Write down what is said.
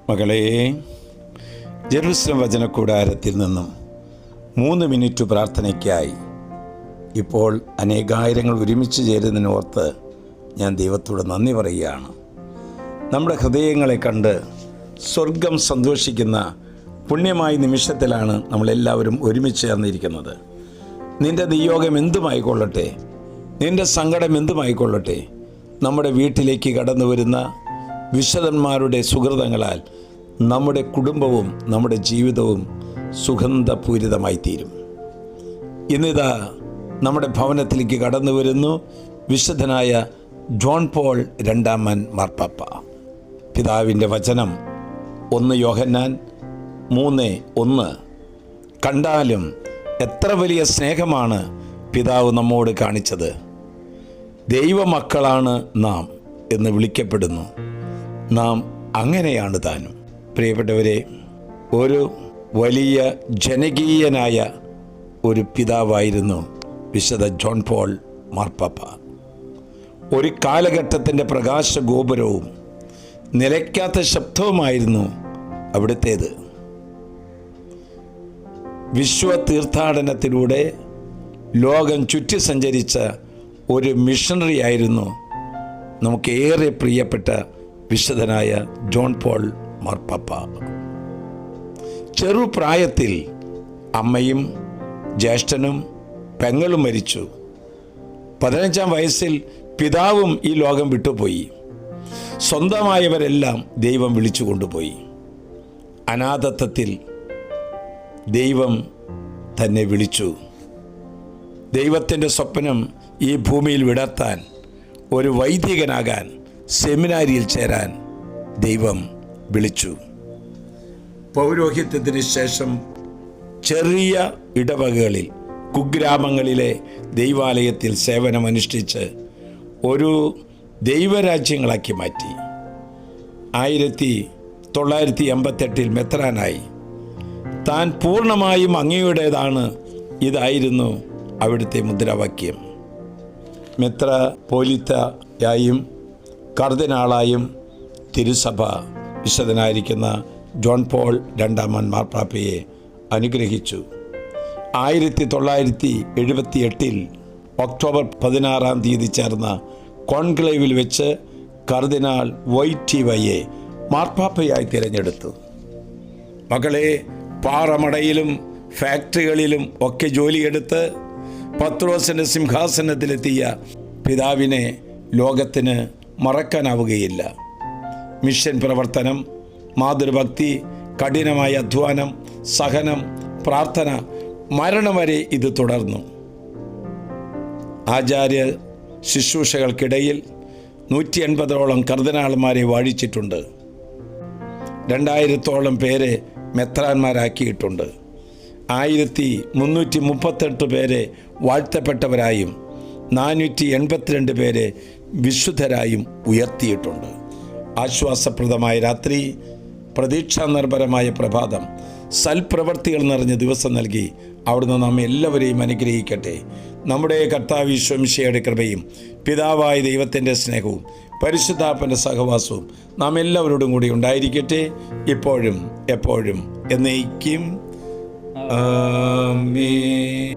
മകളെ, ജെറുസലേം വചനകൂടാരത്തിൽ നിന്നും 3 മിനിറ്റ് പ്രാർത്ഥനയ്ക്കായി ഇപ്പോൾ അനേകായിരങ്ങൾ ഒരുമിച്ച് ചേരുന്നതിനോർത്ത് ഞാൻ ദൈവത്തോട് നന്ദി പറയുകയാണ്. നമ്മുടെ ഹൃദയങ്ങളെ കണ്ട് സ്വർഗം സന്തോഷിക്കുന്ന പുണ്യമായ നിമിഷത്തിലാണ് നമ്മളെല്ലാവരും ഒരുമിച്ച് ചേർന്നിരിക്കുന്നത്. നിൻ്റെ നിയോഗം എന്തുമായിക്കൊള്ളട്ടെ, നിൻ്റെ സങ്കടം എന്തുമായിക്കൊള്ളട്ടെ, നമ്മുടെ വീട്ടിലേക്ക് കടന്നു വരുന്ന വിശുദ്ധന്മാരുടെ സുഹൃതങ്ങളാൽ നമ്മുടെ കുടുംബവും നമ്മുടെ ജീവിതവും സുഗന്ധപൂരിതമായി തീരും. ഇന്നിതാ നമ്മുടെ ഭവനത്തിലേക്ക് കടന്നു വരുന്നു വിശുദ്ധനായ ജോൺ പോൾ രണ്ടാമൻ മാർപ്പാപ്പ. പിതാവിൻ്റെ വചനം 1 യോഹന്നാൻ 3:1. കണ്ടാലും എത്ര വലിയ സ്നേഹമാണ് പിതാവ് നമ്മോട് കാണിച്ചത്. ദൈവമക്കളാണ് നാം എന്ന് വിളിക്കപ്പെടുന്നു. നാം അങ്ങനെയാണ് താനും. പ്രിയപ്പെട്ടവരെ, ഒരു വലിയ ജനകീയനായ ഒരു പിതാവായിരുന്നു വിശുദ്ധ ജോൺ പോൾ മാർപ്പാപ്പ. ഒരു കാലഘട്ടത്തിൻ്റെ പ്രകാശഗോപുരവും നിലയ്ക്കാത്ത ശബ്ദവുമായിരുന്നു അവിടുത്തേത്. വിശ്വ തീർത്ഥാടനത്തിലൂടെ ലോകം ചുറ്റി സഞ്ചരിച്ച ഒരു മിഷണറി ആയിരുന്നു നമുക്കേറെ പ്രിയപ്പെട്ട വിശുദ്ധനായ ജോൺ പോൾ മാർപ്പാപ്പ. ചെറുപ്രായത്തിൽ അമ്മയും ജ്യേഷ്ഠനും പെങ്ങളും മരിച്ചു. 15-ാം വയസ്സിൽ പിതാവും ഈ ലോകം വിട്ടുപോയി. സ്വന്തമായവരെല്ലാം ദൈവം വിളിച്ചു കൊണ്ടുപോയി. അനാഥത്വത്തിൽ ദൈവം തന്നെ വിളിച്ചു. ദൈവത്തിൻ്റെ സ്വപ്നം ഈ ഭൂമിയിൽ വിടർത്താൻ, ഒരു വൈദികനാകാൻ, സെമിനാരിയിൽ ചേരാൻ ദൈവം വിളിച്ചു. പൗരോഹിത്യത്തിന് ശേഷം ചെറിയ ഇടവകകളിൽ, കുഗ്രാമങ്ങളിലെ ദൈവാലയത്തിൽ സേവനമനുഷ്ഠിച്ച് ഒരു ദൈവരാജ്യങ്ങളാക്കി മാറ്റി. 1988 മെത്രാനായി. താൻ പൂർണ്ണമായും അങ്ങയുടേതാണ്, ഇതായിരുന്നു അവിടുത്തെ മുദ്രാവാക്യം. മെത്രാപ്പോലീത്തയായും കർദിനാളായും തിരുസഭ വിശുദ്ധനായിരിക്കുന്ന ജോൺ പോൾ രണ്ടാമൻ മാർപ്പാപ്പയെ അനുഗ്രഹിച്ചു. 1978 ഒക്ടോബർ 16 ചേർന്ന കോൺക്ലേവിൽ വെച്ച് കർദിനാൾ വോയ്റ്റീവയെ മാർപ്പാപ്പയായി തിരഞ്ഞെടുത്തു. മകളെ, പാറമടയിലും ഫാക്ടറികളിലും ഒക്കെ ജോലിയെടുത്ത് പത്രോസിൻ്റെ സിംഹാസനത്തിലെത്തിയ പിതാവിനെ ലോകത്തിന് മറക്കാനാവുകയില്ല. മിഷൻ പ്രവർത്തനം, മാതൃഭക്തി, കഠിനമായ അധ്വാനം, സഹനം, പ്രാർത്ഥന, മരണം വരെ ഇത് തുടർന്നു. ആചാര്യ ശുശ്രൂഷകൾക്കിടയിൽ 180ഓളം കർദിനാൾമാരെ വാഴിച്ചിട്ടുണ്ട്. 2000ഓളം പേരെ മെത്രാന്മാരാക്കിയിട്ടുണ്ട്. 1338 പേരെ വാഴ്ത്തപ്പെട്ടവരായും 482 പേരെ വിശുദ്ധരായും ഉയർത്തിയിട്ടുണ്ട്. ആശ്വാസപ്രദമായ രാത്രി, പ്രതീക്ഷാനിർഭരമായ പ്രഭാതം, സൽപ്രവർത്തികൾ നിറഞ്ഞ ദിവസം നൽകി അവിടുന്ന് നാം എല്ലാവരെയും അനുഗ്രഹിക്കട്ടെ. നമ്മുടെ കർത്താവ് ഈശോ മിശിഹായുടെ കൃപയും പിതാവായ ദൈവത്തിൻ്റെ സ്നേഹവും പരിശുദ്ധാത്മാവിന്റെ സഹവാസവും നാം എല്ലാവരോടും കൂടി ഉണ്ടായിരിക്കട്ടെ, ഇപ്പോഴും എപ്പോഴും എന്നേക്കും. ആമേൻ.